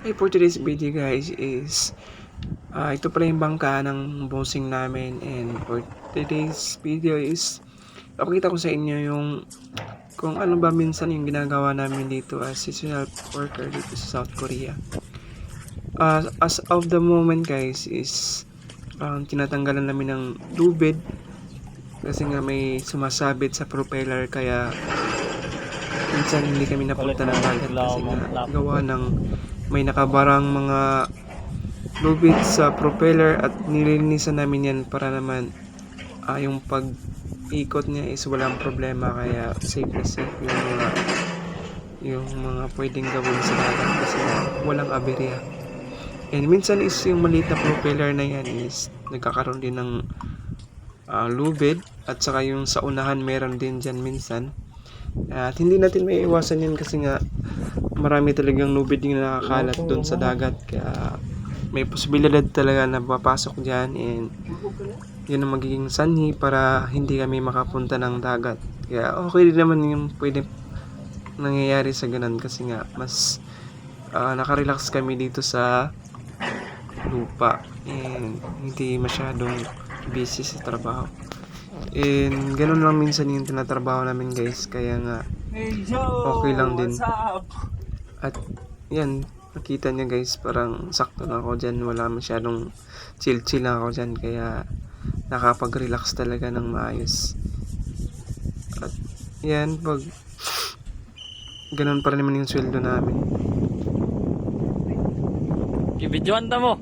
Okay, for today's video guys is ito pala yung bangka ng bossing namin, and for today's video is papakita ko sa inyo yung kung ano ba minsan yung ginagawa namin dito as seasonal worker dito sa South Korea. As of the moment guys is tinatanggalan namin ng lubid kasi nga may sumasabit sa propeller, kaya minsan hindi kami napunta ng dagat kasi nga gawa ng may nakabarang mga lubid sa propeller, at nililinisan namin yan para naman yung pag-ikot niya is walang problema, kaya safe na safe yung mga pwedeng gawin sa dagat kasi walang aberya. And minsan is yung maliit na propeller na yan is nagkakaroon din ng lubid, at saka yung sa unahan meron din dyan minsan. At hindi natin may iwasan yun kasi nga marami talagang lubid yung nakakalat doon sa dagat, kaya may posibilidad talaga na papasok dyan, and yun ang magiging sanhi para hindi kami makapunta ng dagat. Kaya okay din naman yung pwede nangyayari sa ganun kasi nga mas nakarelax kami dito sa lupa and hindi masyadong busy sa trabaho. And ganun lang minsan yung tinatrabaho namin guys, kaya nga okay lang din. At yan, nakita niya guys, parang sakto na ako dyan, wala masyadong chill lang ako dyan, kaya nakapag-relax talaga ng maayos. At yan, pag ganun pa rin naman yung sweldo namin. Ibidyoan ta mo.